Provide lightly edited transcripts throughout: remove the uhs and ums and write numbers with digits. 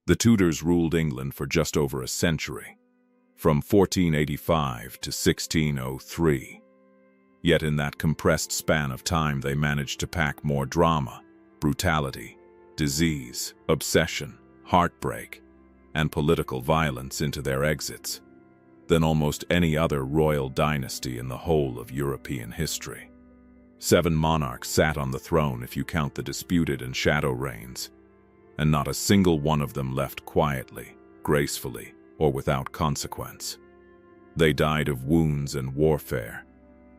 The Tudors ruled England for just over a century, from 1485 to 1603. Yet in that compressed span of time they managed to pack more drama, brutality, disease, obsession, heartbreak, and political violence into their exits than almost any other royal dynasty in the whole of European history. 7 monarchs sat on the throne if you count the disputed and shadow reigns, and not a single one of them left quietly, gracefully, or without consequence. They died of wounds and warfare,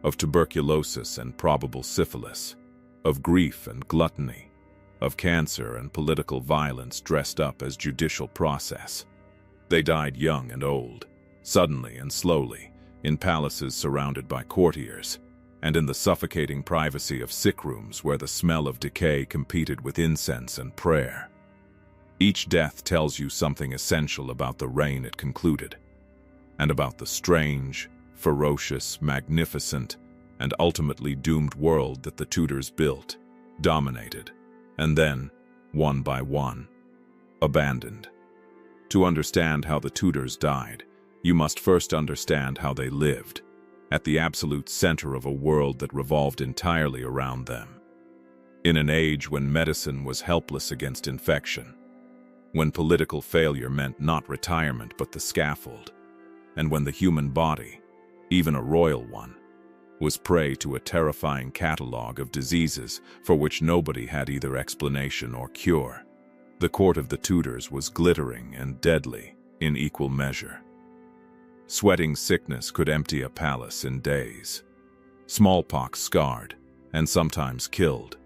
of tuberculosis and probable syphilis, of grief and gluttony, of cancer and political violence dressed up as judicial process. They died young and old, suddenly and slowly, in palaces surrounded by courtiers, and in the suffocating privacy of sick rooms where the smell of decay competed with incense and prayer. Each death tells you something essential about the reign it concluded, and about the strange, ferocious, magnificent, and ultimately doomed world that the Tudors built, dominated, and then, one by one, abandoned. To understand how the Tudors died, you must first understand how they lived, at the absolute center of a world that revolved entirely around them. In an age when medicine was helpless against infection, when political failure meant not retirement but the scaffold, and when the human body, even a royal one, was prey to a terrifying catalog of diseases for which nobody had either explanation or cure, the court of the Tudors was glittering and deadly in equal measure. Sweating sickness could empty a palace in days. Smallpox scarred, and sometimes killed.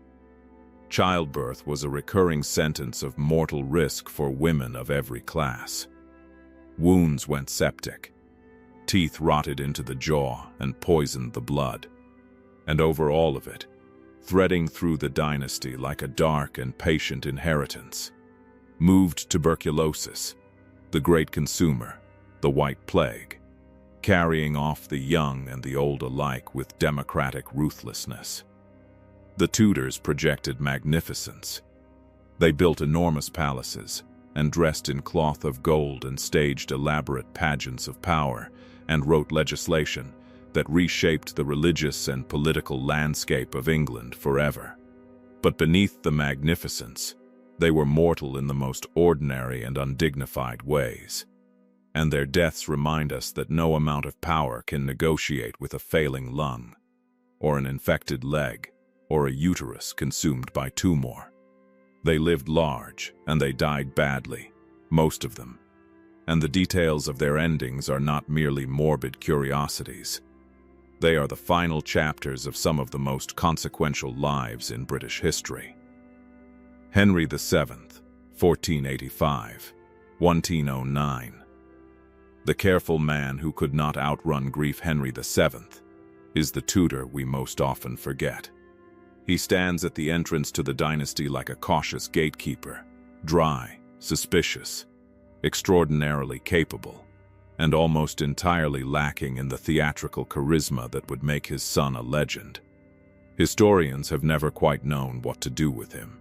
Childbirth was a recurring sentence of mortal risk for women of every class. Wounds went septic. Teeth rotted into the jaw and poisoned the blood. And over all of it, threading through the dynasty like a dark and patient inheritance, moved tuberculosis, the great consumer, the White Plague, carrying off the young and the old alike with democratic ruthlessness. The Tudors projected magnificence. They built enormous palaces, and dressed in cloth of gold and staged elaborate pageants of power, and wrote legislation that reshaped the religious and political landscape of England forever. But beneath the magnificence, they were mortal in the most ordinary and undignified ways. And their deaths remind us that no amount of power can negotiate with a failing lung, or an infected leg, or a uterus consumed by tumor. They lived large, and they died badly, most of them. And the details of their endings are not merely morbid curiosities. They are the final chapters of some of the most consequential lives in British history. Henry VII, 1485–1509. The careful man who could not outrun grief. Henry VII is the Tudor we most often forget. He stands at the entrance to the dynasty like a cautious gatekeeper, dry, suspicious, extraordinarily capable, and almost entirely lacking in the theatrical charisma that would make his son a legend. Historians have never quite known what to do with him.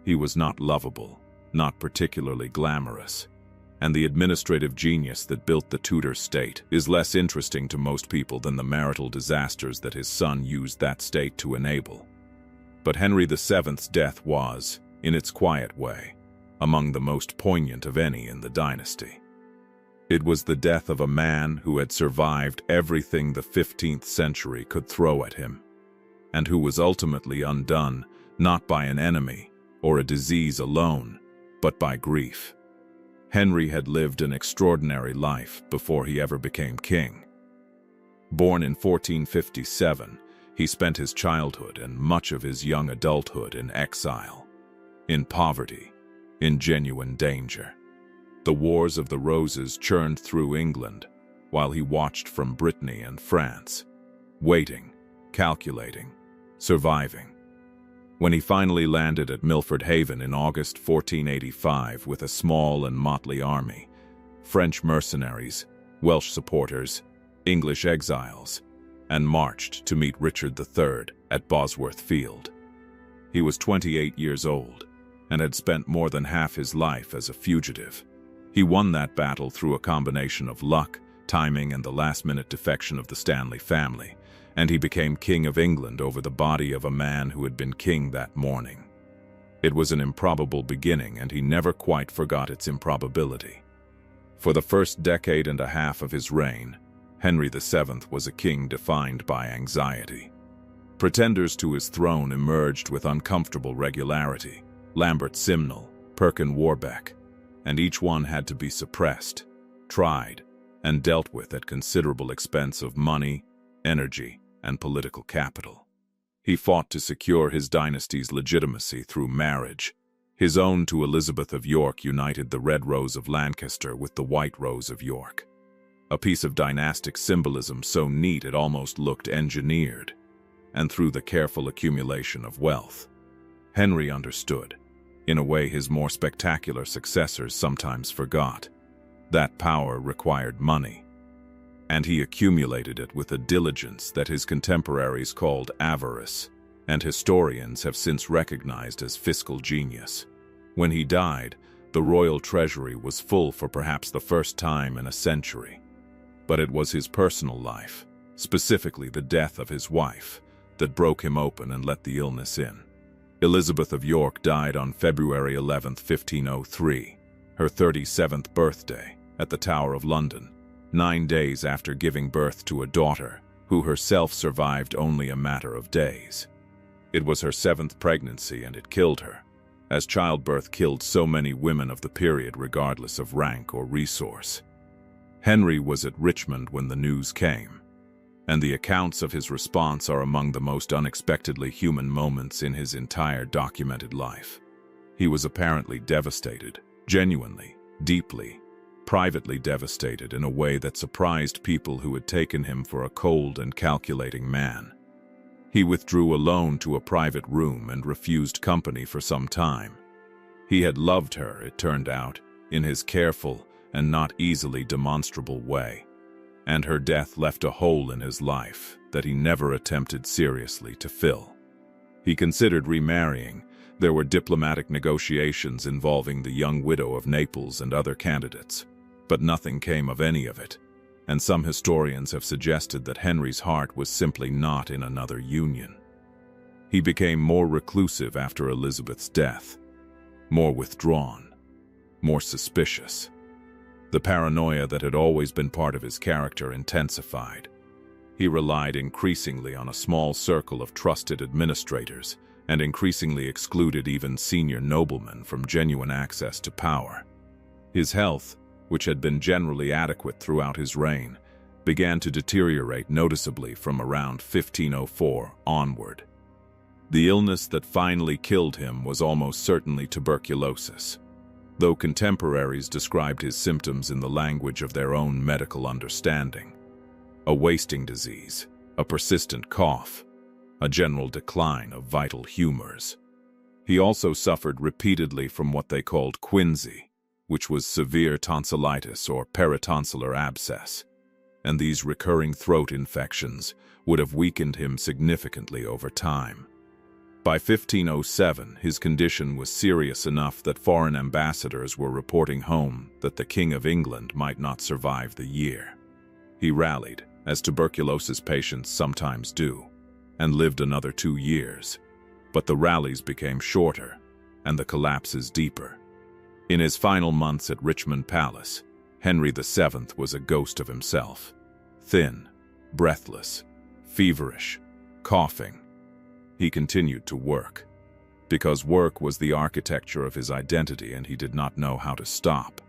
He was not lovable, not particularly glamorous, and the administrative genius that built the Tudor state is less interesting to most people than the marital disasters that his son used that state to enable. But Henry VII's death was, in its quiet way, among the most poignant of any in the dynasty. It was the death of a man who had survived everything the 15th century could throw at him, and who was ultimately undone not by an enemy or a disease alone, but by grief. Henry had lived an extraordinary life before he ever became king. Born in 1457, he spent his childhood and much of his young adulthood in exile, in poverty, in genuine danger. The Wars of the Roses churned through England, while he watched from Brittany and France, waiting, calculating, surviving. When he finally landed at Milford Haven in August 1485 with a small and motley army, French mercenaries, Welsh supporters, English exiles, and marched to meet Richard III at Bosworth Field. He was 28 years old, and had spent more than half his life as a fugitive. He won that battle through a combination of luck, timing, and the last-minute defection of the Stanley family, and he became King of England over the body of a man who had been king that morning. It was an improbable beginning, and he never quite forgot its improbability. For the first decade and a half of his reign, Henry VII was a king defined by anxiety. Pretenders to his throne emerged with uncomfortable regularity: Lambert Simnel, Perkin Warbeck, and each one had to be suppressed, tried, and dealt with at considerable expense of money, energy, and political capital. He fought to secure his dynasty's legitimacy through marriage. His own to Elizabeth of York united the Red Rose of Lancaster with the White Rose of York, a piece of dynastic symbolism so neat it almost looked engineered. And through the careful accumulation of wealth, Henry understood, in a way his more spectacular successors sometimes forgot, that power required money, and he accumulated it with a diligence that his contemporaries called avarice, and historians have since recognized as fiscal genius. When he died, the royal treasury was full for perhaps the first time in a century. But it was his personal life, specifically the death of his wife, that broke him open and let the illness in. Elizabeth of York died on February 11, 1503, her 37th birthday, at the Tower of London, 9 days after giving birth to a daughter who herself survived only a matter of days. It was her 7th pregnancy, and it killed her, as childbirth killed so many women of the period regardless of rank or resource. Henry was at Richmond when the news came, and the accounts of his response are among the most unexpectedly human moments in his entire documented life. He was apparently devastated, genuinely, deeply, privately devastated in a way that surprised people who had taken him for a cold and calculating man. He withdrew alone to a private room and refused company for some time. He had loved her, it turned out, in his careful and not easily demonstrable way, and her death left a hole in his life that he never attempted seriously to fill. He considered remarrying. There were diplomatic negotiations involving the young widow of Naples and other candidates, but nothing came of any of it, and some historians have suggested that Henry's heart was simply not in another union. He became more reclusive after Elizabeth's death, more withdrawn, more suspicious. The paranoia that had always been part of his character intensified. He relied increasingly on a small circle of trusted administrators and increasingly excluded even senior noblemen from genuine access to power. His health, which had been generally adequate throughout his reign, began to deteriorate noticeably from around 1504 onward. The illness that finally killed him was almost certainly tuberculosis, though contemporaries described his symptoms in the language of their own medical understanding: a wasting disease, a persistent cough, a general decline of vital humors. He also suffered repeatedly from what they called quinsy, which was severe tonsillitis or peritonsillar abscess, and these recurring throat infections would have weakened him significantly over time. By 1507, his condition was serious enough that foreign ambassadors were reporting home that the King of England might not survive the year. He rallied, as tuberculosis patients sometimes do, and lived another 2 years, but the rallies became shorter and the collapses deeper. In his final months at Richmond Palace, Henry VII was a ghost of himself. Thin, breathless, feverish, coughing. He continued to work, because work was the architecture of his identity and he did not know how to stop.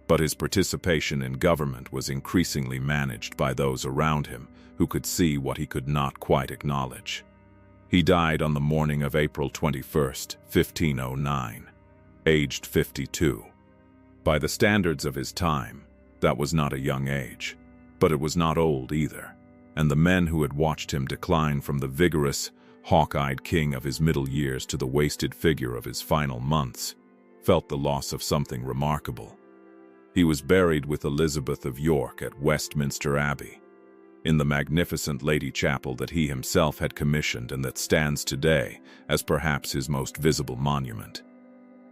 But his participation in government was increasingly managed by those around him who could see what he could not quite acknowledge. He died on the morning of April 21, 1509. Aged 52. By the standards of his time, that was not a young age, but it was not old either, and the men who had watched him decline from the vigorous, hawk-eyed king of his middle years to the wasted figure of his final months felt the loss of something remarkable. He was buried with Elizabeth of York at Westminster Abbey, in the magnificent Lady Chapel that he himself had commissioned and that stands today as perhaps his most visible monument.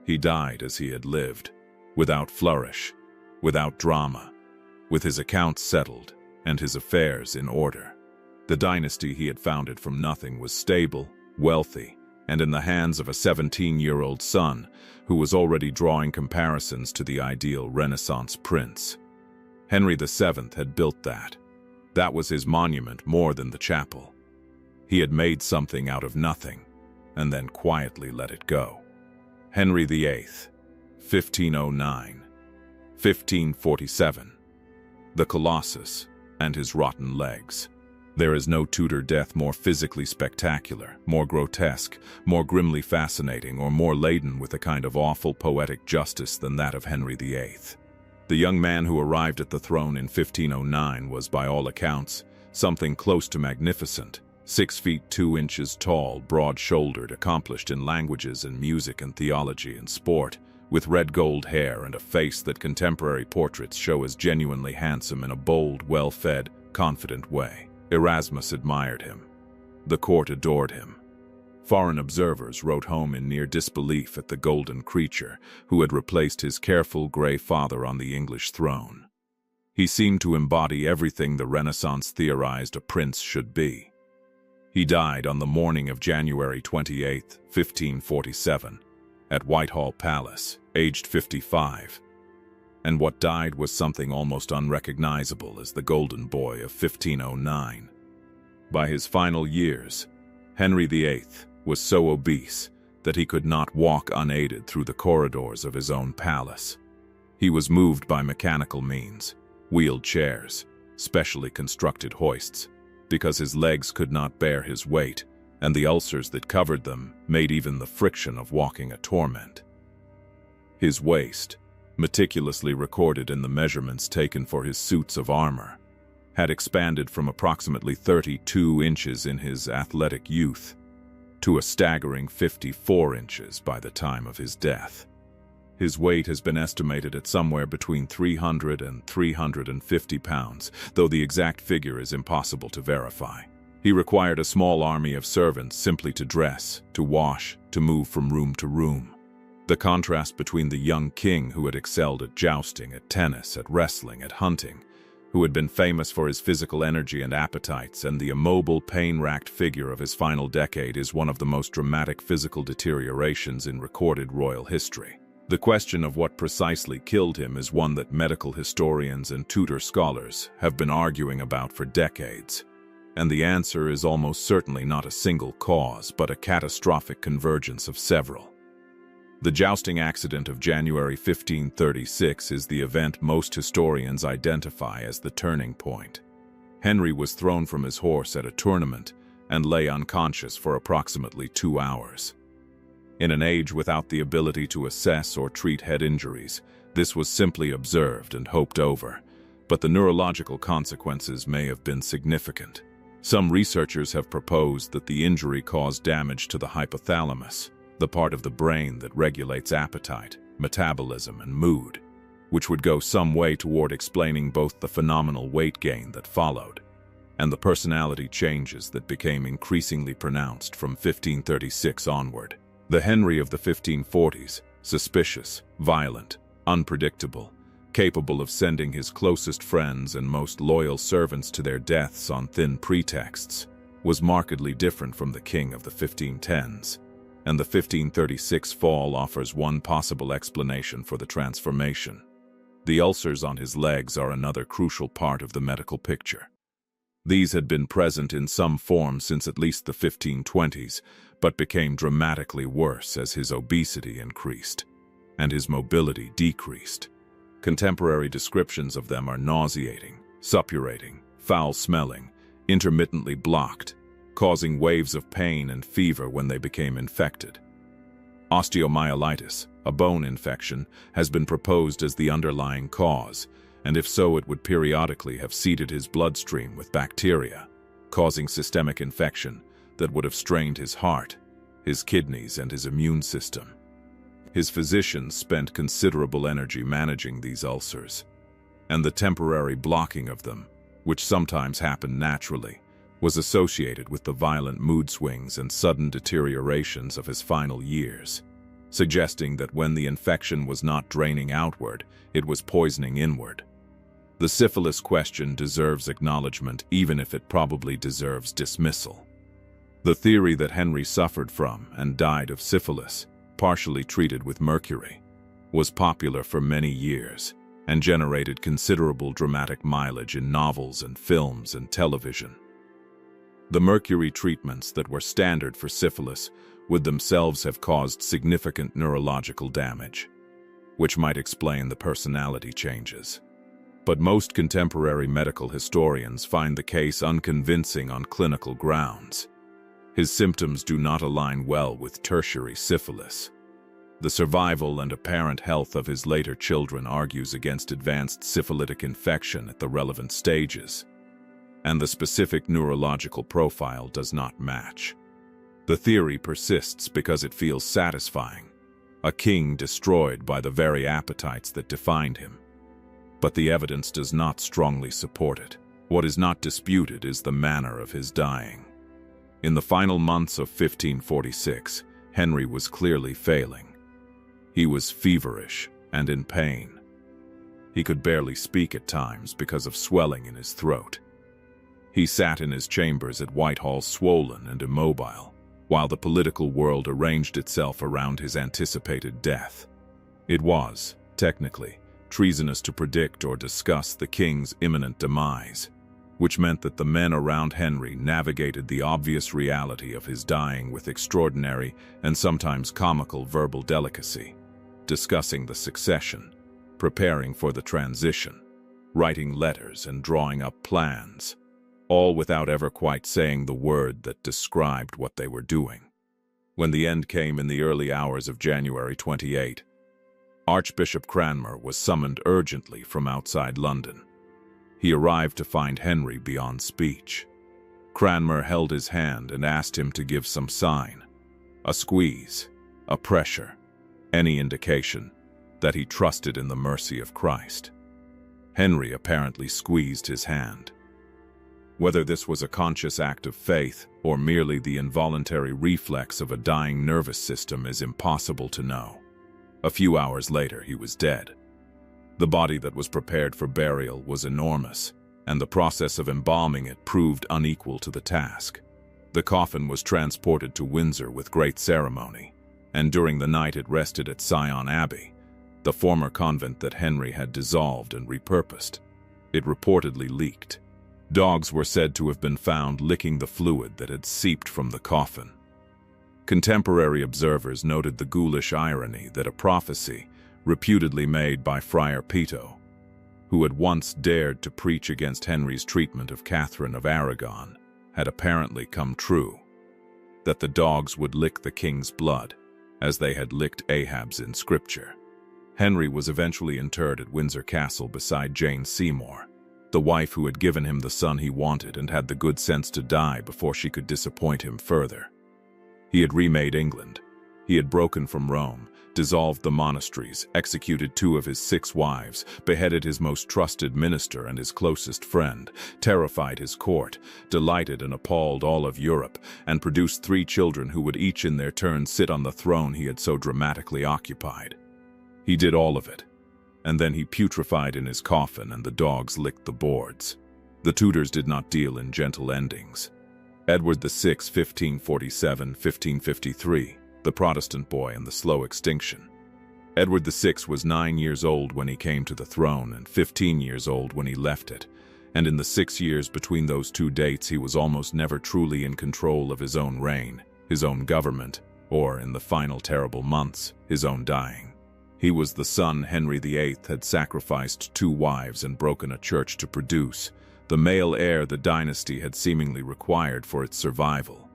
He died as he had lived, without flourish, without drama, with his accounts settled and his affairs in order. The dynasty he had founded from nothing was stable, wealthy, and in the hands of a 17-year-old son who was already drawing comparisons to the ideal Renaissance prince. Henry VII had built that. That was his monument more than the chapel. He had made something out of nothing, and then quietly let it go. Henry VIII, 1509, 1547. The Colossus and his rotten legs. There is no Tudor death more physically spectacular, more grotesque, more grimly fascinating, or more laden with a kind of awful poetic justice than that of Henry VIII. The young man who arrived at the throne in 1509 was, by all accounts, something close to magnificent. 6 feet 2 inches tall, broad-shouldered, accomplished in languages and music and theology and sport, with red gold hair and a face that contemporary portraits show as genuinely handsome in a bold, well-fed, confident way. Erasmus admired him. The court adored him. Foreign observers wrote home in near disbelief at the golden creature who had replaced his careful gray father on the English throne. He seemed to embody everything the Renaissance theorized a prince should be. He died on the morning of January 28, 1547, at Whitehall Palace, aged 55. And what died was something almost unrecognizable as the golden boy of 1509. By his final years, Henry VIII was so obese that he could not walk unaided through the corridors of his own palace. He was moved by mechanical means, wheeled chairs, specially constructed hoists, because his legs could not bear his weight, and the ulcers that covered them made even the friction of walking a torment. His waist, meticulously recorded in the measurements taken for his suits of armor, had expanded from approximately 32 inches in his athletic youth to a staggering 54 inches by the time of his death. His weight has been estimated at somewhere between 300 and 350 pounds, though the exact figure is impossible to verify. He required a small army of servants simply to dress, to wash, to move from room to room. The contrast between the young king who had excelled at jousting, at tennis, at wrestling, at hunting, who had been famous for his physical energy and appetites, and the immobile, pain-racked figure of his final decade is one of the most dramatic physical deteriorations in recorded royal history. The question of what precisely killed him is one that medical historians and Tudor scholars have been arguing about for decades, and the answer is almost certainly not a single cause, but a catastrophic convergence of several. The jousting accident of January 1536 is the event most historians identify as the turning point. Henry was thrown from his horse at a tournament and lay unconscious for approximately 2 hours. In an age without the ability to assess or treat head injuries, this was simply observed and hoped over, but the neurological consequences may have been significant. Some researchers have proposed that the injury caused damage to the hypothalamus, the part of the brain that regulates appetite, metabolism, and mood, which would go some way toward explaining both the phenomenal weight gain that followed and the personality changes that became increasingly pronounced from 1536 onward. The Henry of the 1540s, suspicious, violent, unpredictable, capable of sending his closest friends and most loyal servants to their deaths on thin pretexts, was markedly different from the king of the 1510s. And the 1536 fall offers one possible explanation for the transformation. The ulcers on his legs are another crucial part of the medical picture. These had been present in some form since at least the 1520s, but became dramatically worse as his obesity increased and his mobility decreased. Contemporary descriptions of them are nauseating, suppurating, foul-smelling, intermittently blocked, causing waves of pain and fever when they became infected. Osteomyelitis, a bone infection, has been proposed as the underlying cause, and if so, it would periodically have seeded his bloodstream with bacteria, causing systemic infection that would have strained his heart, his kidneys, and his immune system. His physicians spent considerable energy managing these ulcers, and the temporary blocking of them, which sometimes happened naturally, was associated with the violent mood swings and sudden deteriorations of his final years. suggesting that when the infection was not draining outward, it was poisoning inward. The syphilis question deserves acknowledgement, even if it probably deserves dismissal. The theory that Henry suffered from and died of syphilis, partially treated with mercury, was popular for many years and generated considerable dramatic mileage in novels and films and television. The mercury treatments that were standard for syphilis would themselves have caused significant neurological damage, which might explain the personality changes. But most contemporary medical historians find the case unconvincing on clinical grounds. His symptoms do not align well with tertiary syphilis. The survival and apparent health of his later children argues against advanced syphilitic infection at the relevant stages, and the specific neurological profile does not match. The theory persists because it feels satisfying, a king destroyed by the very appetites that defined him. But the evidence does not strongly support it. What is not disputed is the manner of his dying. In the final months of 1546, Henry was clearly failing. He was feverish and in pain. He could barely speak at times because of swelling in his throat. He sat in his chambers at Whitehall swollen and immobile, while the political world arranged itself around his anticipated death. It was, technically, treasonous to predict or discuss the king's imminent demise, which meant that the men around Henry navigated the obvious reality of his dying with extraordinary and sometimes comical verbal delicacy, discussing the succession, preparing for the transition, writing letters and drawing up plans, all without ever quite saying the word that described what they were doing. When the end came in the early hours of January 28, Archbishop Cranmer was summoned urgently from outside London. He arrived to find Henry beyond speech. Cranmer held his hand and asked him to give some sign, a squeeze, a pressure, any indication that he trusted in the mercy of Christ. Henry apparently squeezed his hand. Whether this was a conscious act of faith or merely the involuntary reflex of a dying nervous system is impossible to know. A few hours later, he was dead. The body that was prepared for burial was enormous, and the process of embalming it proved unequal to the task. The coffin was transported to Windsor with great ceremony, and during the night it rested at Sion Abbey, the former convent that Henry had dissolved and repurposed. It reportedly leaked. Dogs were said to have been found licking the fluid that had seeped from the coffin. Contemporary observers noted the ghoulish irony that a prophecy, reputedly made by Friar Peto, who had once dared to preach against Henry's treatment of Catherine of Aragon, had apparently come true, that the dogs would lick the king's blood, as they had licked Ahab's in Scripture. Henry was eventually interred at Windsor Castle beside Jane Seymour, the wife who had given him the son he wanted and had the good sense to die before she could disappoint him further. He had remade England. He had broken from Rome, dissolved the monasteries, executed 2 of his 6 wives, beheaded his most trusted minister and his closest friend, terrified his court, delighted and appalled all of Europe, and produced 3 children who would each in their turn sit on the throne he had so dramatically occupied. He did all of it, and then he putrefied in his coffin and the dogs licked the boards. The Tudors did not deal in gentle endings. Edward VI, 1547-1553, the Protestant boy and the slow extinction. Edward VI was 9 years old when he came to the throne and 15 years old when he left it, and in the 6 years between those 2 dates he was almost never truly in control of his own reign, his own government, or, in the final terrible months, his own dying. He was the son Henry VIII had sacrificed 2 wives and broken a church to produce, the male heir the dynasty had seemingly required for its survival.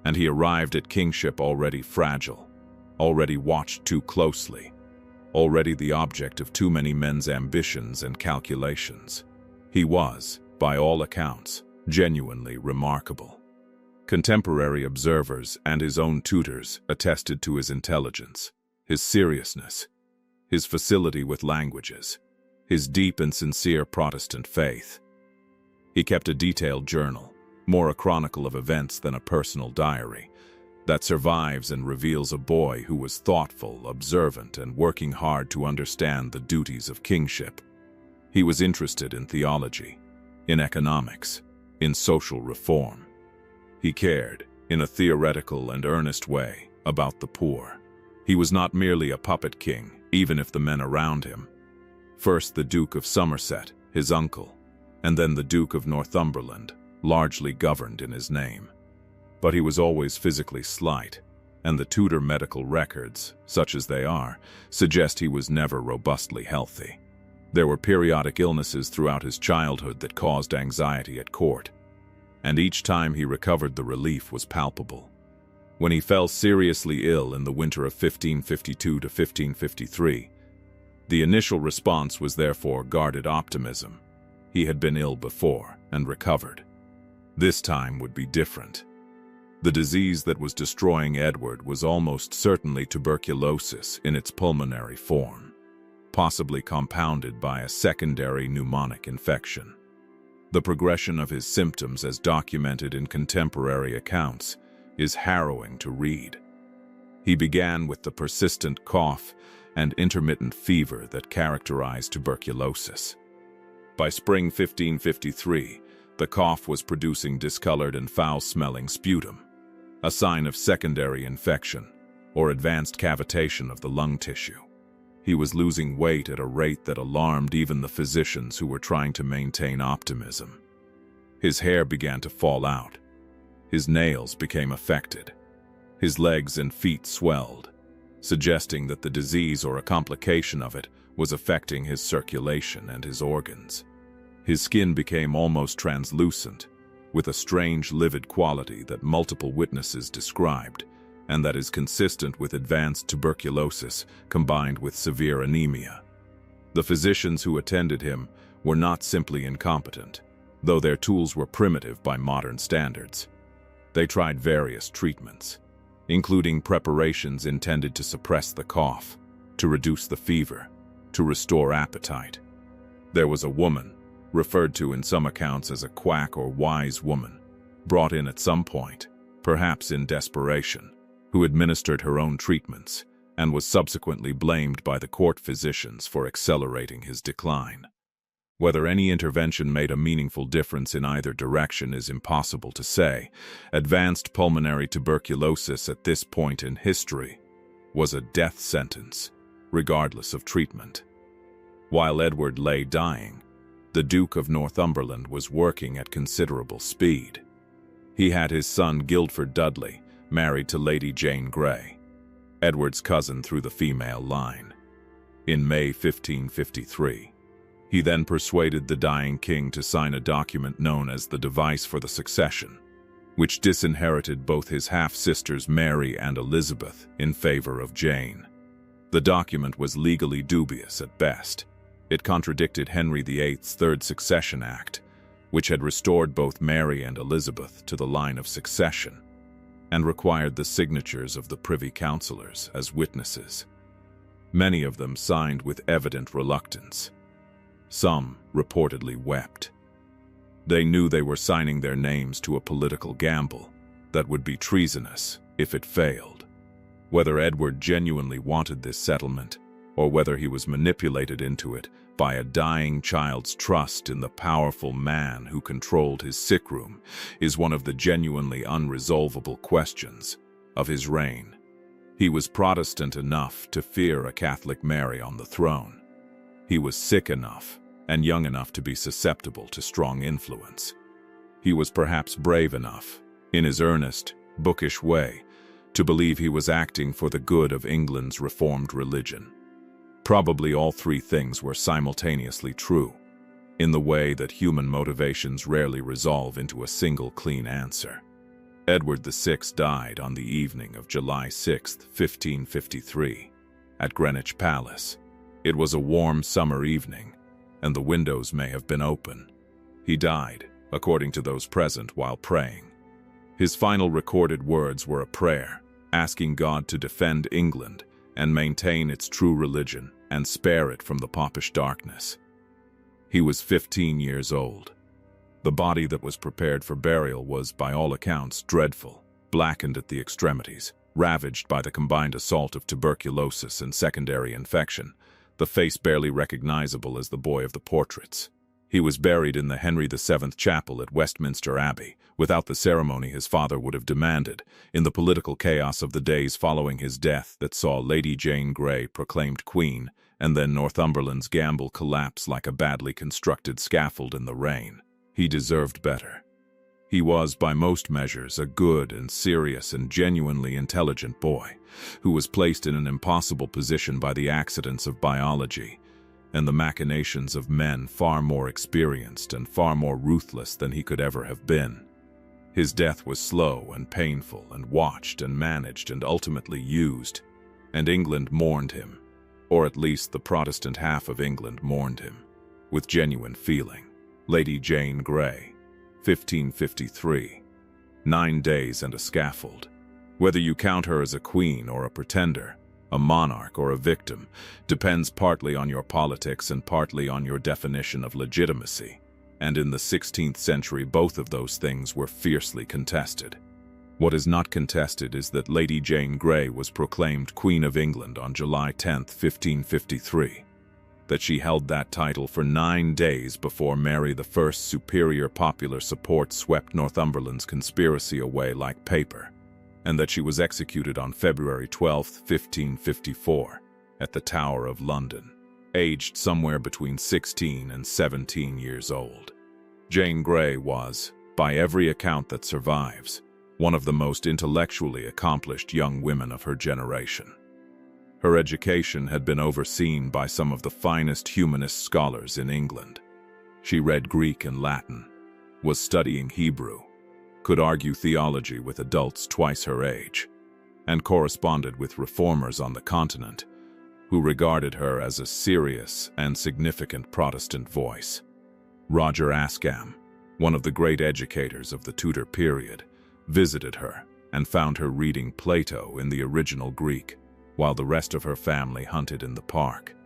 And he arrived at kingship already fragile, already watched too closely, already the object of too many men's ambitions and calculations. He was, by all accounts, genuinely remarkable. Contemporary observers and his own tutors attested to his intelligence, his seriousness, his facility with languages, his deep and sincere Protestant faith. He kept a detailed journal, more a chronicle of events than a personal diary, that survives and reveals a boy who was thoughtful, observant, and working hard to understand the duties of kingship. He was interested in theology, in economics, in social reform. He cared, in a theoretical and earnest way, about the poor. He was not merely a puppet king, even if the men around him. First the Duke of Somerset, his uncle, and then the Duke of Northumberland, largely governed in his name. But he was always physically slight, and the Tudor medical records, such as they are, suggest he was never robustly healthy. There were periodic illnesses throughout his childhood that caused anxiety at court, and each time he recovered the relief was palpable. When he fell seriously ill in the winter of 1552 to 1553, the initial response was therefore guarded optimism. He had been ill before and recovered. This time would be different. The disease that was destroying Edward was almost certainly tuberculosis in its pulmonary form, possibly compounded by a secondary pneumonic infection. The progression of his symptoms, as documented in contemporary accounts, is harrowing to read. He began with the persistent cough and intermittent fever that characterized tuberculosis. By spring 1553, the cough was producing discolored and foul-smelling sputum, a sign of secondary infection or advanced cavitation of the lung tissue. He was losing weight at a rate that alarmed even the physicians who were trying to maintain optimism. His hair began to fall out. His nails became affected. His legs and feet swelled, suggesting that the disease or a complication of it was affecting his circulation and his organs. His skin became almost translucent, with a strange livid quality that multiple witnesses described, and that is consistent with advanced tuberculosis combined with severe anemia. The physicians who attended him were not simply incompetent, though their tools were primitive by modern standards. They tried various treatments, including preparations intended to suppress the cough, to reduce the fever, to restore appetite. There was a woman, referred to in some accounts as a quack or wise woman, brought in at some point, perhaps in desperation, who administered her own treatments and was subsequently blamed by the court physicians for accelerating his decline. Whether any intervention made a meaningful difference in either direction is impossible to say. Advanced pulmonary tuberculosis at this point in history was a death sentence, regardless of treatment. While Edward lay dying, the Duke of Northumberland was working at considerable speed. He had his son Guildford Dudley married to Lady Jane Grey, Edward's cousin through the female line, in May 1553. He then persuaded the dying king to sign a document known as the Device for the Succession, which disinherited both his half-sisters Mary and Elizabeth in favor of Jane. The document was legally dubious at best. It contradicted Henry VIII's Third Succession Act, which had restored both Mary and Elizabeth to the line of succession, and required the signatures of the Privy Councillors as witnesses. Many of them signed with evident reluctance. Some reportedly wept. They knew they were signing their names to a political gamble that would be treasonous if it failed. Whether Edward genuinely wanted this settlement, or whether he was manipulated into it by a dying child's trust in the powerful man who controlled his sick room, is one of the genuinely unresolvable questions of his reign. He was Protestant enough to fear a Catholic Mary on the throne. He was sick enough and young enough to be susceptible to strong influence. He was perhaps brave enough, in his earnest, bookish way, to believe he was acting for the good of England's reformed religion. Probably all three things were simultaneously true, in the way that human motivations rarely resolve into a single clean answer. Edward VI died on the evening of July 6, 1553, at Greenwich Palace. It was a warm summer evening, and the windows may have been open. He died, according to those present, while praying. His final recorded words were a prayer, asking God to defend England and maintain its true religion and spare it from the popish darkness. He was 15 years old. The body that was prepared for burial was, by all accounts, dreadful, blackened at the extremities, ravaged by the combined assault of tuberculosis and secondary infection, the face barely recognizable as the boy of the portraits. He was buried in the Henry VII chapel at Westminster Abbey, without the ceremony his father would have demanded, in the political chaos of the days following his death that saw Lady Jane Grey proclaimed queen, and then Northumberland's gamble collapse like a badly constructed scaffold in the rain. He deserved better. He was, by most measures, a good and serious and genuinely intelligent boy, who was placed in an impossible position by the accidents of biology and the machinations of men far more experienced and far more ruthless than he could ever have been. His death was slow and painful and watched and managed and ultimately used, and England mourned him, or at least the Protestant half of England mourned him, with genuine feeling. Lady Jane Grey, 1553. 9 days and a scaffold. Whether you count her as a queen or a pretender, a monarch or a victim, depends partly on your politics and partly on your definition of legitimacy, and in the 16th century both of those things were fiercely contested. What is not contested is that Lady Jane Grey was proclaimed Queen of England on July 10, 1553, that she held that title for 9 days before Mary I's superior popular support swept Northumberland's conspiracy away like paper, and that she was executed on February 12, 1554, at the Tower of London, aged somewhere between 16 and 17 years old. Jane Grey was, by every account that survives, one of the most intellectually accomplished young women of her generation. Her education had been overseen by some of the finest humanist scholars in England. She read Greek and Latin, was studying Hebrew, could argue theology with adults twice her age, and corresponded with reformers on the continent, who regarded her as a serious and significant Protestant voice. Roger Ascham, one of the great educators of the Tudor period, visited her and found her reading Plato in the original Greek, while the rest of her family hunted in the park.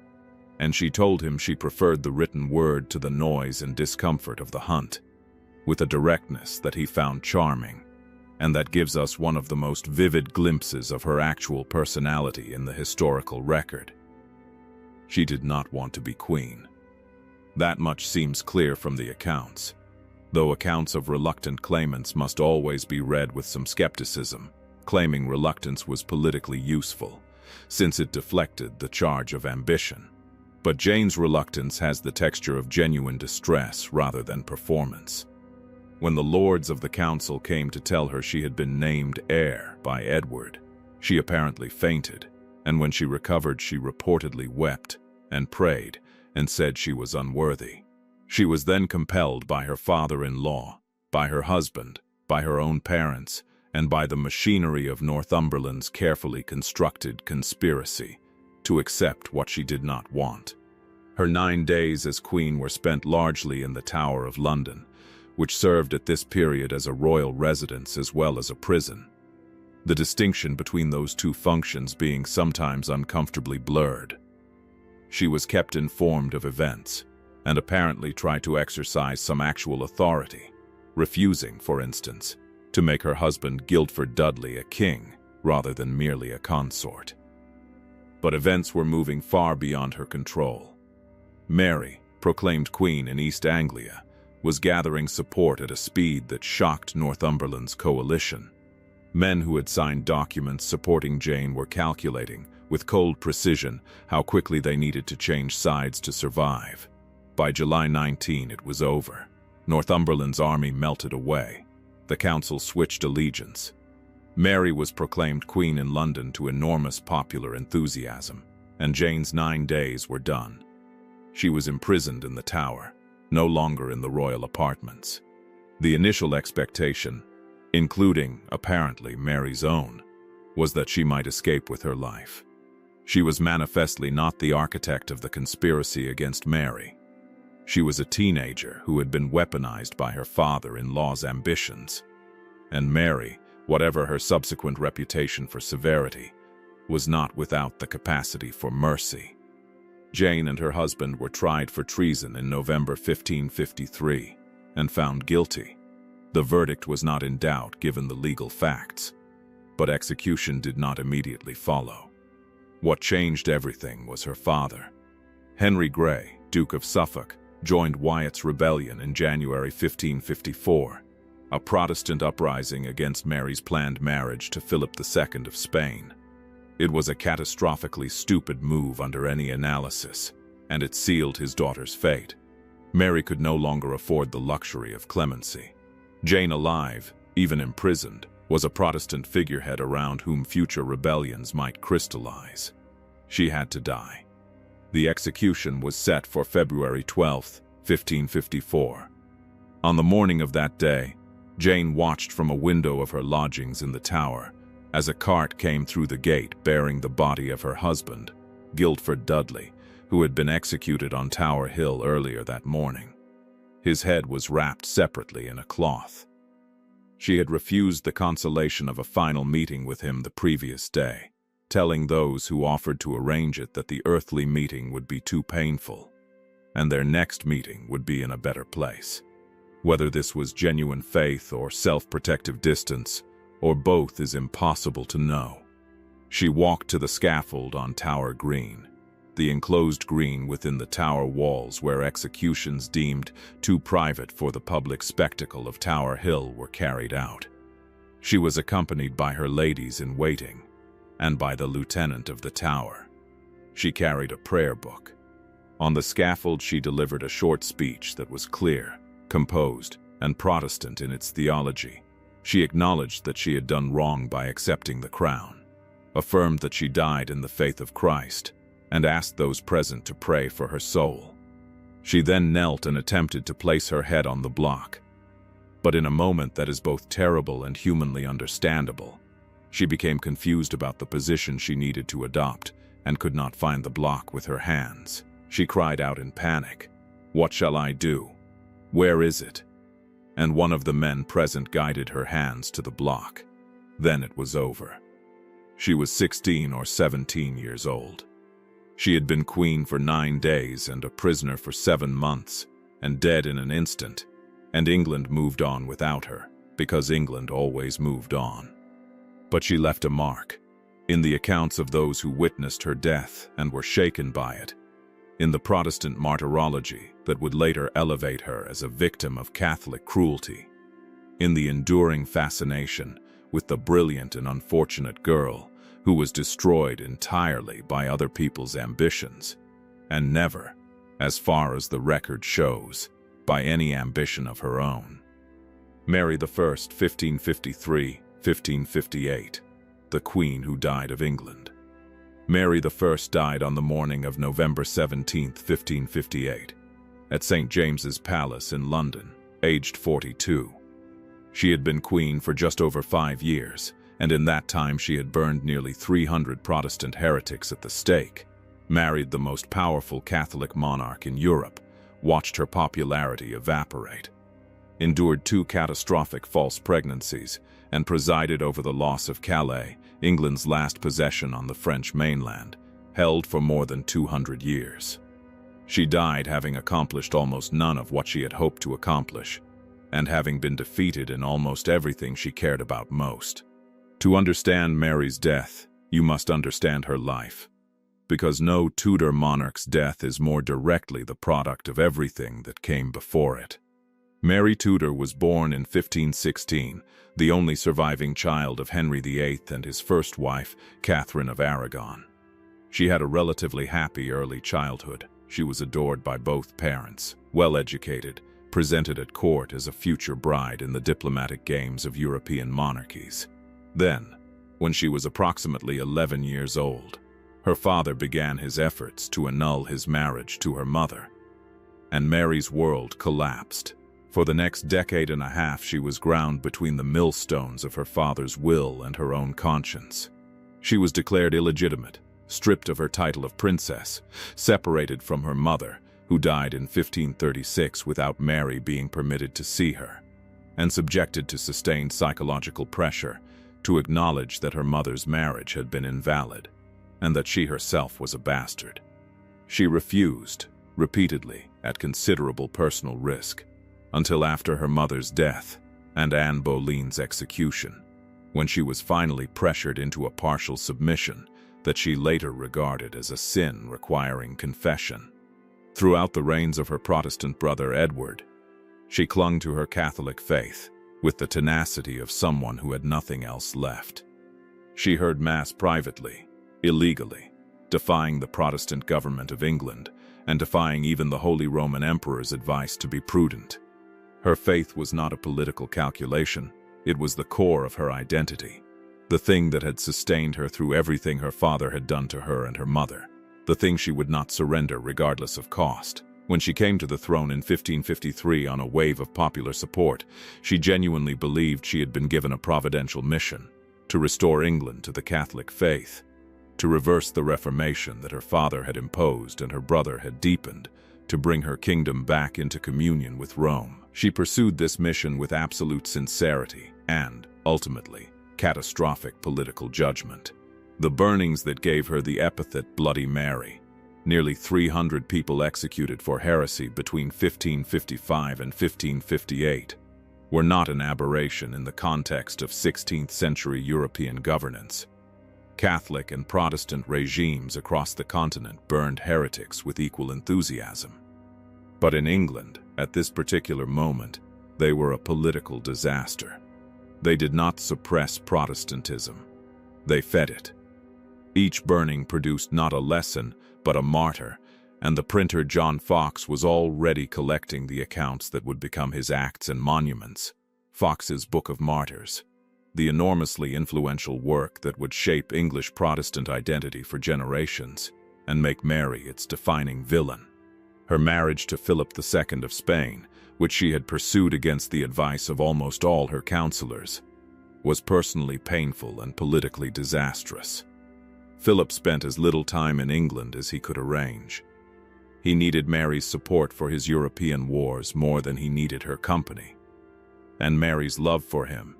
And she told him she preferred the written word to the noise and discomfort of the hunt, with a directness that he found charming, and that gives us one of the most vivid glimpses of her actual personality in the historical record. She did not want to be queen. That much seems clear from the accounts, though accounts of reluctant claimants must always be read with some skepticism. Claiming reluctance was politically useful, since it deflected the charge of ambition. But Jane's reluctance has the texture of genuine distress rather than performance. When the lords of the council came to tell her she had been named heir by Edward, she apparently fainted, and when she recovered she reportedly wept and prayed and said she was unworthy. She was then compelled by her father-in-law, by her husband, by her own parents, and by the machinery of Northumberland's carefully constructed conspiracy, to accept what she did not want. Her 9 days as queen were spent largely in the Tower of London, which served at this period as a royal residence as well as a prison, the distinction between those two functions being sometimes uncomfortably blurred. She was kept informed of events, and apparently tried to exercise some actual authority, refusing, for instance, to make her husband Guildford Dudley a king rather than merely a consort. But events were moving far beyond her control. Mary, proclaimed queen in East Anglia, was gathering support at a speed that shocked Northumberland's coalition. Men who had signed documents supporting Jane were calculating, with cold precision, how quickly they needed to change sides to survive. By July 19, it was over. Northumberland's army melted away. The council switched allegiance. Mary was proclaimed queen in London to enormous popular enthusiasm, and Jane's 9 days were done. She was imprisoned in the Tower, no longer in the royal apartments. The initial expectation, including, apparently, Mary's own, was that she might escape with her life. She was manifestly not the architect of the conspiracy against Mary. She was a teenager who had been weaponized by her father-in-law's ambitions. And Mary, whatever her subsequent reputation for severity, was not without the capacity for mercy. Jane and her husband were tried for treason in November 1553 and found guilty. The verdict was not in doubt given the legal facts. but execution did not immediately follow. What changed everything was her father. Henry Grey, Duke of Suffolk, joined Wyatt's rebellion in January 1554, a Protestant uprising against Mary's planned marriage to Philip II of Spain. It was a catastrophically stupid move under any analysis, and it sealed his daughter's fate. Mary could no longer afford the luxury of clemency. Jane, alive, even imprisoned, was a Protestant figurehead around whom future rebellions might crystallize. She had to die. The execution was set for February 12, 1554. On the morning of that day, Jane watched from a window of her lodgings in the Tower as a cart came through the gate bearing the body of her husband, Guildford Dudley, who had been executed on Tower Hill earlier that morning. His head was wrapped separately in a cloth. She had refused the consolation of a final meeting with him the previous day, telling those who offered to arrange it that the earthly meeting would be too painful, and their next meeting would be in a better place. Whether this was genuine faith or self-protective distance, or both, is impossible to know. She walked to the scaffold on Tower Green, the enclosed green within the Tower walls where executions deemed too private for the public spectacle of Tower Hill were carried out. She was accompanied by her ladies-in-waiting, and by the lieutenant of the Tower. She carried a prayer book. On the scaffold she delivered a short speech that was clear, composed, and Protestant in its theology. She acknowledged that she had done wrong by accepting the crown, affirmed that she died in the faith of Christ, and asked those present to pray for her soul. She then knelt and attempted to place her head on the block. But in a moment that is both terrible and humanly understandable, she became confused about the position she needed to adopt and could not find the block with her hands. She cried out in panic, "What shall I do? Where is it?" And one of the men present guided her hands to the block. Then it was over. She was 16 or 17 years old. She had been queen for 9 days and a prisoner for 7 months, and dead in an instant, and England moved on without her, because England always moved on. But she left a mark, in the accounts of those who witnessed her death and were shaken by it, in the Protestant martyrology that would later elevate her as a victim of Catholic cruelty, in the enduring fascination with the brilliant and unfortunate girl who was destroyed entirely by other people's ambitions, and never, as far as the record shows, by any ambition of her own. Mary I, 1553–1558, the Queen who died of England. Mary I died on the morning of November 17, 1558, at St. James's Palace in London, aged 42. She had been queen for just over 5 years, and in that time she had burned nearly 300 Protestant heretics at the stake, married the most powerful Catholic monarch in Europe, watched her popularity evaporate, endured 2 catastrophic false pregnancies, and presided over the loss of Calais, England's last possession on the French mainland, held for more than 200 years. She died having accomplished almost none of what she had hoped to accomplish, and having been defeated in almost everything she cared about most. To understand Mary's death, you must understand her life, because no Tudor monarch's death is more directly the product of everything that came before it. Mary Tudor was born in 1516, the only surviving child of Henry VIII and his first wife, Catherine of Aragon. She had a relatively happy early childhood. She was adored by both parents, well-educated, presented at court as a future bride in the diplomatic games of European monarchies. Then, when she was approximately 11 years old, her father began his efforts to annul his marriage to her mother, and Mary's world collapsed. For the next decade and a half she was ground between the millstones of her father's will and her own conscience. She was declared illegitimate, stripped of her title of princess, separated from her mother, who died in 1536 without Mary being permitted to see her, and subjected to sustained psychological pressure to acknowledge that her mother's marriage had been invalid, and that she herself was a bastard. She refused, repeatedly, at considerable personal risk, until after her mother's death and Anne Boleyn's execution. when she was finally pressured into a partial submission that she later regarded as a sin requiring confession. Throughout the reigns of her Protestant brother Edward, she clung to her Catholic faith with the tenacity of someone who had nothing else left. She heard Mass privately, illegally, defying the Protestant government of England and defying even the Holy Roman Emperor's advice to be prudent. Her faith was not a political calculation, it was the core of her identity, the thing that had sustained her through everything her father had done to her and her mother, the thing she would not surrender regardless of cost. When she came to the throne in 1553 on a wave of popular support, she genuinely believed she had been given a providential mission to restore England to the Catholic faith, to reverse the Reformation that her father had imposed and her brother had deepened, to bring her kingdom back into communion with Rome. She pursued this mission with absolute sincerity and, ultimately, catastrophic political judgment. The burnings that gave her the epithet Bloody Mary, nearly 300 people executed for heresy between 1555 and 1558, were not an aberration in the context of 16th-century European governance. Catholic and Protestant regimes across the continent burned heretics with equal enthusiasm. But in England, at this particular moment, they were a political disaster. They did not suppress Protestantism. They fed it. Each burning produced not a lesson, but a martyr, and the printer John Foxe was already collecting the accounts that would become his Acts and Monuments, Foxe's Book of Martyrs, the enormously influential work that would shape English Protestant identity for generations and make Mary its defining villain. Her marriage to Philip II of Spain, which she had pursued against the advice of almost all her counselors, was personally painful and politically disastrous. Philip spent as little time in England as he could arrange. He needed Mary's support for his European wars more than he needed her company. And Mary's love for him,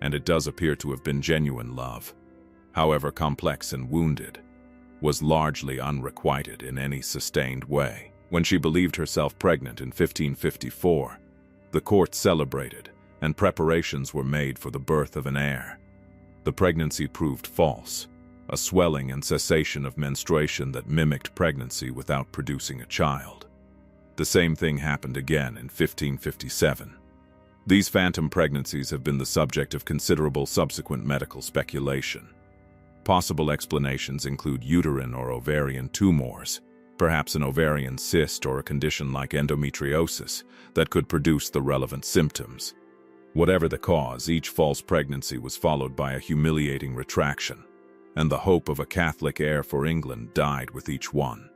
and it does appear to have been genuine love, however complex and wounded, was largely unrequited in any sustained way. When she believed herself pregnant in 1554, the court celebrated, and preparations were made for the birth of an heir. The pregnancy proved false, a swelling and cessation of menstruation that mimicked pregnancy without producing a child. The same thing happened again in 1557. These phantom pregnancies have been the subject of considerable subsequent medical speculation. Possible explanations include uterine or ovarian tumors, perhaps an ovarian cyst or a condition like endometriosis that could produce the relevant symptoms. Whatever the cause, each false pregnancy was followed by a humiliating retraction, and the hope of a Catholic heir for England died with each one.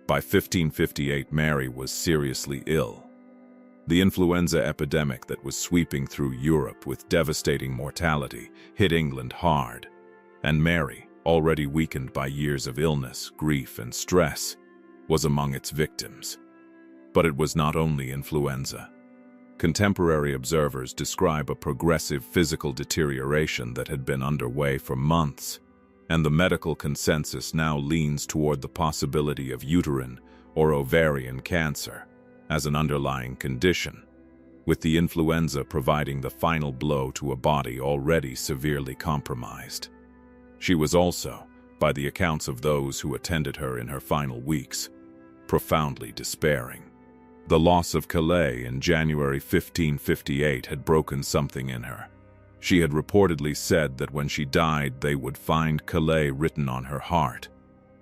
By 1558, Mary was seriously ill. The influenza epidemic that was sweeping through Europe with devastating mortality hit England hard, and Mary, already weakened by years of illness, grief, and stress, was among its victims. But it was not only influenza. Contemporary observers describe a progressive physical deterioration that had been underway for months, and the medical consensus now leans toward the possibility of uterine or ovarian cancer as an underlying condition, with the influenza providing the final blow to a body already severely compromised. She was also, by the accounts of those who attended her in her final weeks, profoundly despairing. The loss of Calais in January 1558 had broken something in her. She had reportedly said that when she died they would find Calais written on her heart,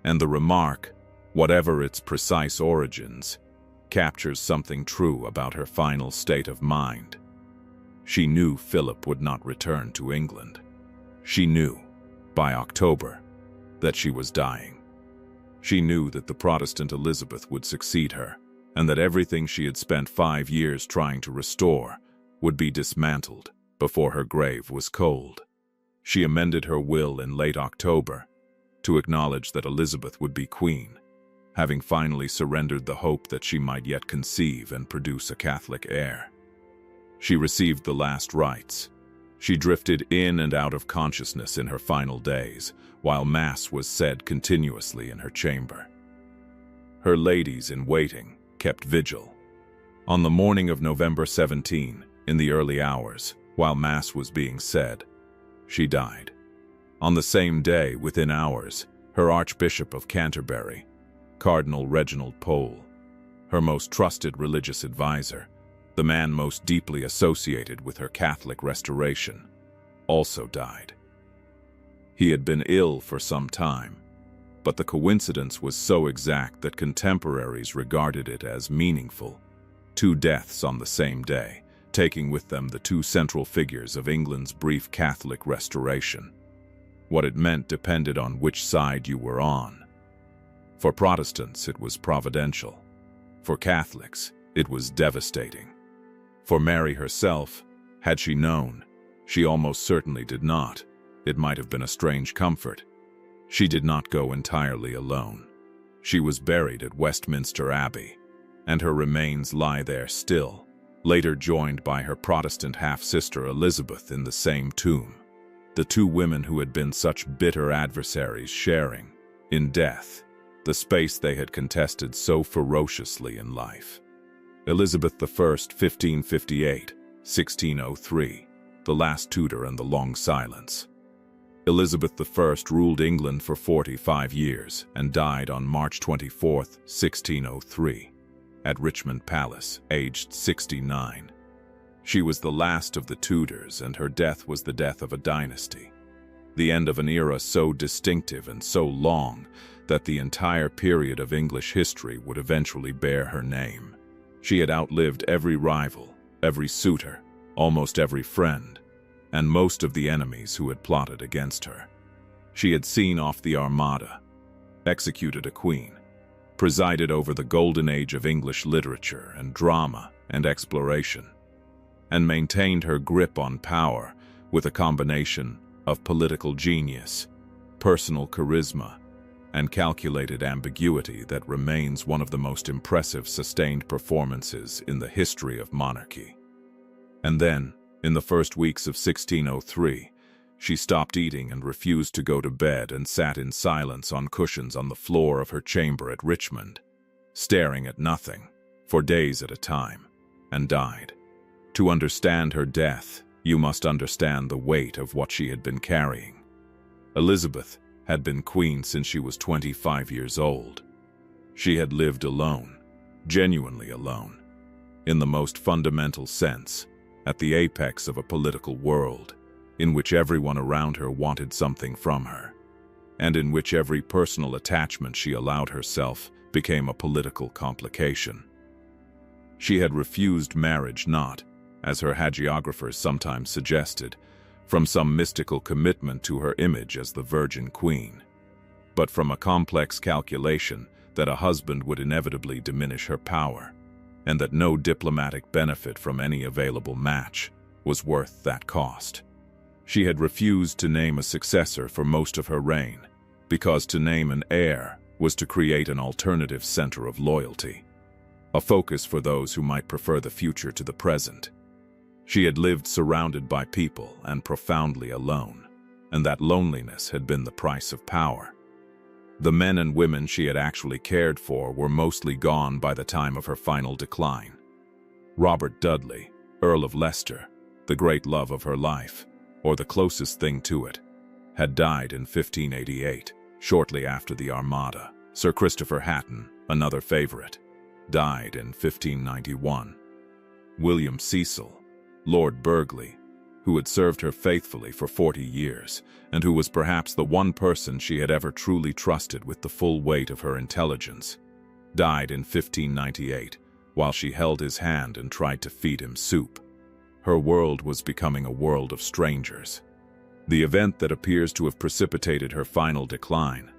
and the remark, whatever its precise origins, captures something true about her final state of mind. She knew Philip would not return to England. She knew, by October, that she was dying. She knew that the Protestant Elizabeth would succeed her, and that everything she had spent 5 years trying to restore would be dismantled before her grave was cold. She amended her will in late October to acknowledge that Elizabeth would be queen, having finally surrendered the hope that she might yet conceive and produce a Catholic heir. She received the last rites. She drifted in and out of consciousness in her final days, while Mass was said continuously in her chamber. Her ladies-in-waiting kept vigil. On the morning of November 17, in the early hours, while Mass was being said, she died. On the same day, within hours, her Archbishop of Canterbury, Cardinal Reginald Pole, her most trusted religious advisor, the man most deeply associated with her Catholic restoration, also died. He had been ill for some time, but the coincidence was so exact that contemporaries regarded it as meaningful. 2 deaths on the same day, taking with them the 2 central figures of England's brief Catholic restoration. What it meant depended on which side you were on. For Protestants, it was providential. For Catholics, it was devastating. For Mary herself, had she known, she almost certainly did not. It might have been a strange comfort. She did not go entirely alone. She was buried at Westminster Abbey, and her remains lie there still, later joined by her Protestant half-sister Elizabeth in the same tomb. The 2 women who had been such bitter adversaries sharing, in death, the space they had contested so ferociously in life. Elizabeth I, 1558–1603, the last Tudor and the Long Silence. Elizabeth I ruled England for 45 years and died on March 24, 1603, at Richmond Palace, aged 69. She was the last of the Tudors, and her death was the death of a dynasty, the end of an era so distinctive and so long that the entire period of English history would eventually bear her name. She had outlived every rival, every suitor, almost every friend, and most of the enemies who had plotted against her. She had seen off the Armada, executed a queen, presided over the golden age of English literature and drama and exploration, and maintained her grip on power with a combination of political genius, personal charisma, and calculated ambiguity that remains one of the most impressive sustained performances in the history of monarchy. And then, in the first weeks of 1603, she stopped eating and refused to go to bed and sat in silence on cushions on the floor of her chamber at Richmond, staring at nothing, for days at a time, and died. To understand her death, you must understand the weight of what she had been carrying. Elizabeth had been queen since she was 25 years old. She had lived alone, genuinely alone, in the most fundamental sense, at the apex of a political world, in which everyone around her wanted something from her, and in which every personal attachment she allowed herself became a political complication. She had refused marriage not, as her hagiographers sometimes suggested, from some mystical commitment to her image as the Virgin Queen, but from a complex calculation that a husband would inevitably diminish her power, and that no diplomatic benefit from any available match was worth that cost. She had refused to name a successor for most of her reign, because to name an heir was to create an alternative center of loyalty, a focus for those who might prefer the future to the present. She had lived surrounded by people and profoundly alone, and that loneliness had been the price of power. The men and women she had actually cared for were mostly gone by the time of her final decline. Robert Dudley, Earl of Leicester, the great love of her life, or the closest thing to it, had died in 1588, shortly after the Armada. Sir Christopher Hatton, another favorite, died in 1591. William Cecil, Lord Burghley, who had served her faithfully for 40 years, and who was perhaps the one person she had ever truly trusted with the full weight of her intelligence, died in 1598 while she held his hand and tried to feed him soup. Her world was becoming a world of strangers. The event that appears to have precipitated her final decline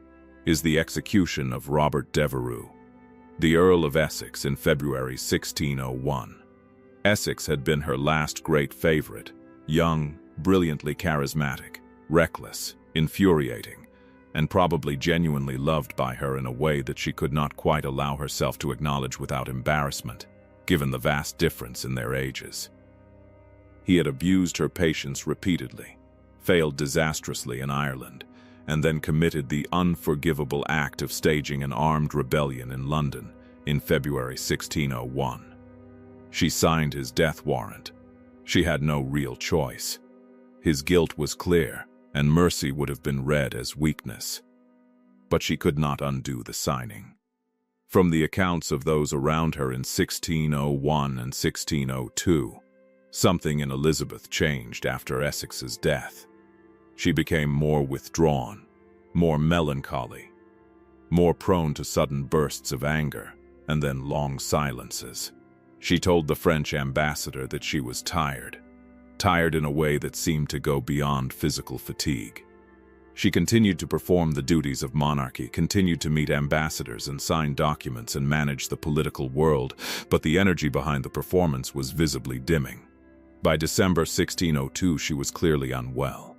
is the execution of Robert Devereux, the Earl of Essex, in February 1601. Essex had been her last great favorite, young, brilliantly charismatic, reckless, infuriating, and probably genuinely loved by her in a way that she could not quite allow herself to acknowledge without embarrassment, given the vast difference in their ages. He had abused her patience repeatedly, failed disastrously in Ireland, and then committed the unforgivable act of staging an armed rebellion in London in February 1601. She signed his death warrant. She had no real choice. His guilt was clear, and mercy would have been read as weakness. But she could not undo the signing. From the accounts of those around her in 1601 and 1602, something in Elizabeth changed after Essex's death. She became more withdrawn, more melancholy, more prone to sudden bursts of anger, and then long silences. She told the French ambassador that she was tired in a way that seemed to go beyond physical fatigue. She continued to perform the duties of monarchy, continued to meet ambassadors and sign documents and manage the political world, but the energy behind the performance was visibly dimming. By December 1602, she was clearly unwell.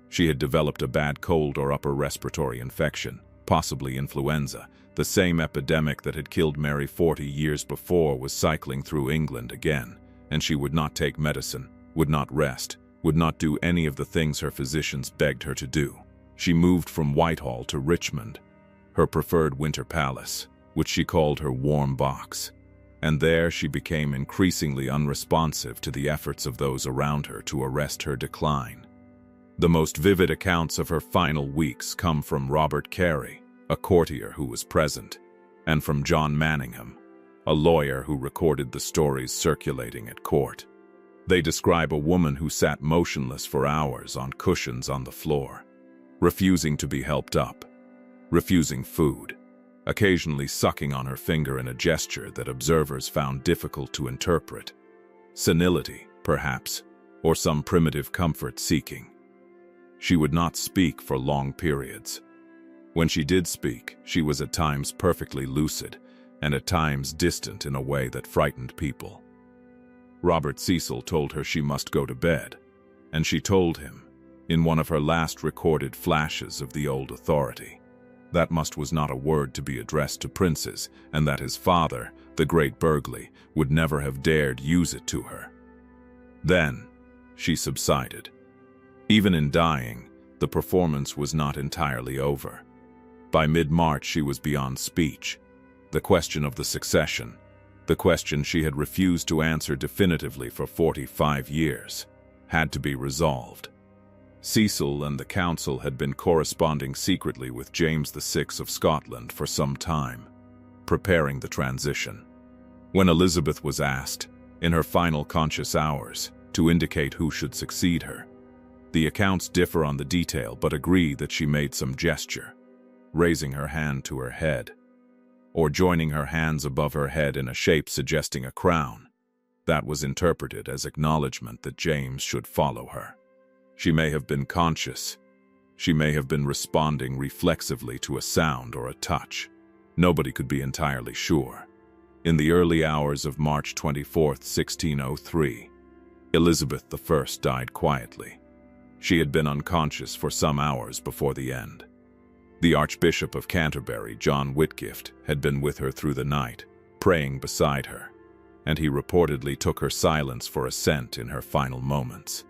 She had developed a bad cold or upper respiratory infection, possibly influenza. The same epidemic that had killed Mary 40 years before was cycling through England again, and she would not take medicine, would not rest, would not do any of the things her physicians begged her to do. She moved from Whitehall to Richmond, her preferred winter palace, which she called her warm box, and there she became increasingly unresponsive to the efforts of those around her to arrest her decline. The most vivid accounts of her final weeks come from Robert Carey, a courtier who was present, and from John Manningham, a lawyer who recorded the stories circulating at court. They describe a woman who sat motionless for hours on cushions on the floor, refusing to be helped up, refusing food, occasionally sucking on her finger in a gesture that observers found difficult to interpret. Senility, perhaps, or some primitive comfort-seeking. She would not speak for long periods. When she did speak, she was at times perfectly lucid, and at times distant in a way that frightened people. Robert Cecil told her she must go to bed, and she told him, in one of her last recorded flashes of the old authority, that must was not a word to be addressed to princes, and that his father, the great Burghley, would never have dared use it to her. Then she subsided. Even in dying, the performance was not entirely over. By mid-March she was beyond speech. The question of the succession, the question she had refused to answer definitively for 45 years, had to be resolved. Cecil and the council had been corresponding secretly with James VI of Scotland for some time, preparing the transition. When Elizabeth was asked, in her final conscious hours, to indicate who should succeed her, the accounts differ on the detail but agree that she made some gesture, raising her hand to her head, or joining her hands above her head in a shape suggesting a crown. That was interpreted as acknowledgement that James should follow her. She may have been conscious. She may have been responding reflexively to a sound or a touch. Nobody could be entirely sure. In the early hours of March 24, 1603, Elizabeth I died quietly. She had been unconscious for some hours before the end. The Archbishop of Canterbury, John Whitgift, had been with her through the night, praying beside her, and he reportedly took her silence for assent in her final moments.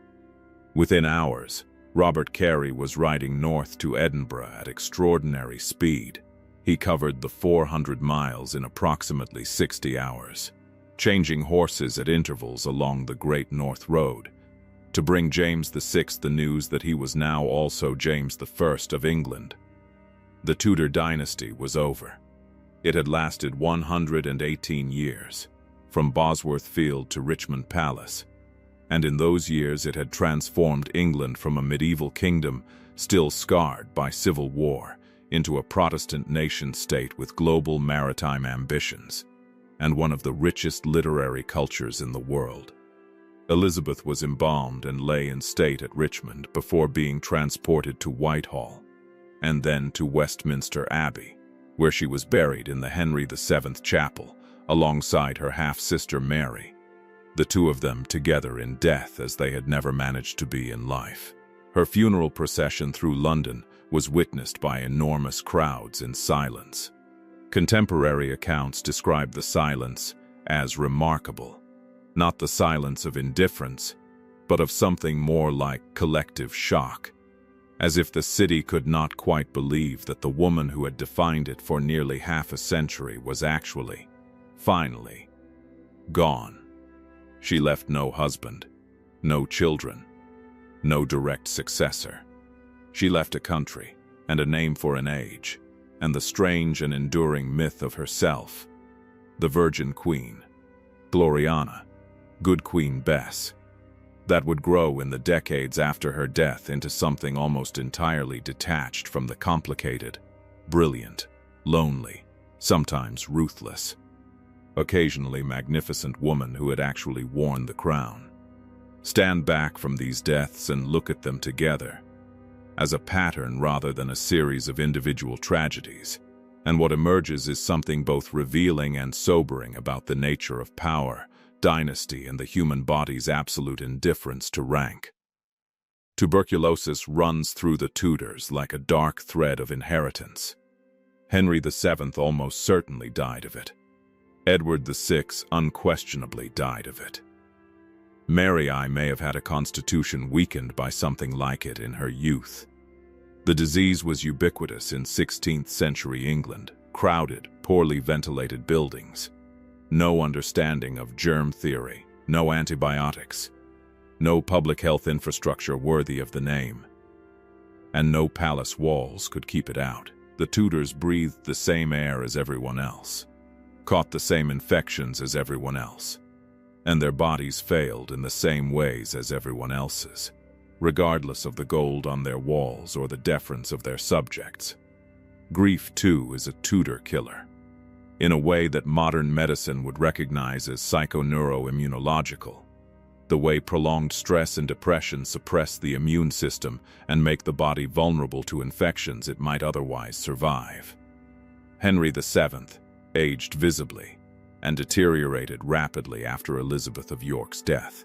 Within hours, Robert Carey was riding north to Edinburgh at extraordinary speed. He covered the 400 miles in approximately 60 hours, changing horses at intervals along the Great North Road, to bring James VI the news that he was now also James I of England. The Tudor dynasty was over. It had lasted 118 years, from Bosworth Field to Richmond Palace, and in those years it had transformed England from a medieval kingdom still scarred by civil war into a Protestant nation-state with global maritime ambitions, and one of the richest literary cultures in the world. Elizabeth was embalmed and lay in state at Richmond before being transported to Whitehall, and then to Westminster Abbey, where she was buried in the Henry VII chapel alongside her half-sister Mary, the two of them together in death as they had never managed to be in life. Her funeral procession through London was witnessed by enormous crowds in silence. Contemporary accounts describe the silence as remarkable, not the silence of indifference, but of something more like collective shock, as if the city could not quite believe that the woman who had defined it for nearly half a century was actually, finally, gone. She left no husband, no children, no direct successor. She left a country, and a name for an age, and the strange and enduring myth of herself, the Virgin Queen, Gloriana, Good Queen Bess, that would grow in the decades after her death into something almost entirely detached from the complicated, brilliant, lonely, sometimes ruthless, occasionally magnificent woman who had actually worn the crown. Stand back from these deaths and look at them together, as a pattern rather than a series of individual tragedies, and what emerges is something both revealing and sobering about the nature of power, dynasty, and the human body's absolute indifference to rank. Tuberculosis runs through the Tudors like a dark thread of inheritance. Henry VII almost certainly died of it. Edward VI unquestionably died of it. Mary I may have had a constitution weakened by something like it in her youth. The disease was ubiquitous in 16th century England, crowded, poorly ventilated buildings. No understanding of germ theory, no antibiotics, no public health infrastructure worthy of the name, and no palace walls could keep it out. The Tudors breathed the same air as everyone else, caught the same infections as everyone else, and their bodies failed in the same ways as everyone else's, regardless of the gold on their walls or the deference of their subjects. Grief, too, is a Tudor killer, in a way that modern medicine would recognize as psychoneuroimmunological, the way prolonged stress and depression suppress the immune system and make the body vulnerable to infections it might otherwise survive. Henry VII aged visibly and deteriorated rapidly after Elizabeth of York's death.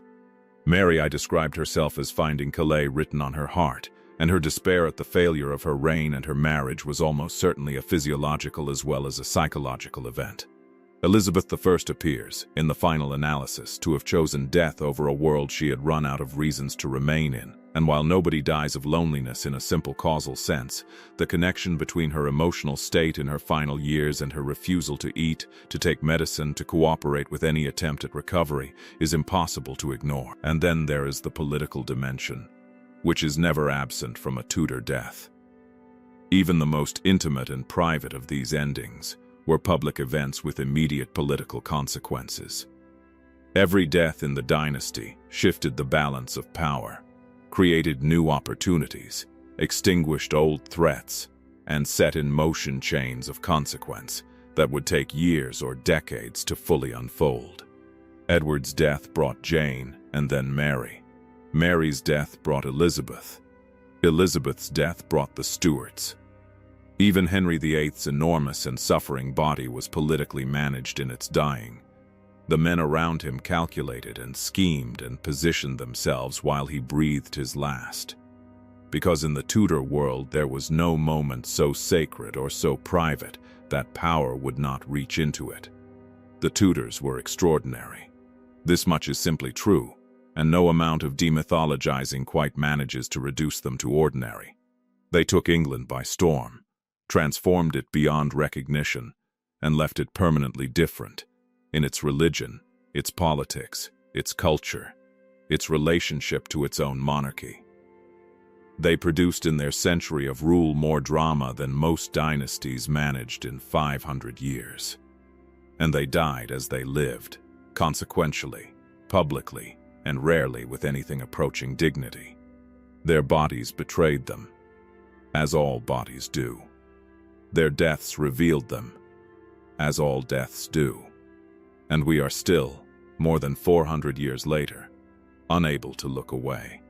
Mary I described herself as finding Calais written on her heart, and her despair at the failure of her reign and her marriage was almost certainly a physiological as well as a psychological event. Elizabeth I appears, in the final analysis, to have chosen death over a world she had run out of reasons to remain in, and while nobody dies of loneliness in a simple causal sense, the connection between her emotional state in her final years and her refusal to eat, to take medicine, to cooperate with any attempt at recovery, is impossible to ignore. And then there is the political dimension, which is never absent from a Tudor death. Even the most intimate and private of these endings were public events with immediate political consequences. Every death in the dynasty shifted the balance of power, created new opportunities, extinguished old threats, and set in motion chains of consequence that would take years or decades to fully unfold. Edward's death brought Jane and then Mary. Mary's death brought Elizabeth. Elizabeth's death brought the Stuarts. Even Henry VIII's enormous and suffering body was politically managed in its dying. The men around him calculated and schemed and positioned themselves while he breathed his last. Because in the Tudor world there was no moment so sacred or so private that power would not reach into it. The Tudors were extraordinary. This much is simply true, and no amount of demythologizing quite manages to reduce them to ordinary. They took England by storm, transformed it beyond recognition, and left it permanently different in its religion, its politics, its culture, its relationship to its own monarchy. They produced in their century of rule more drama than most dynasties managed in 500 years. And they died as they lived, consequentially, publicly, and rarely with anything approaching dignity. Their bodies betrayed them, as all bodies do. Their deaths revealed them, as all deaths do. And we are still, more than 400 years later, unable to look away.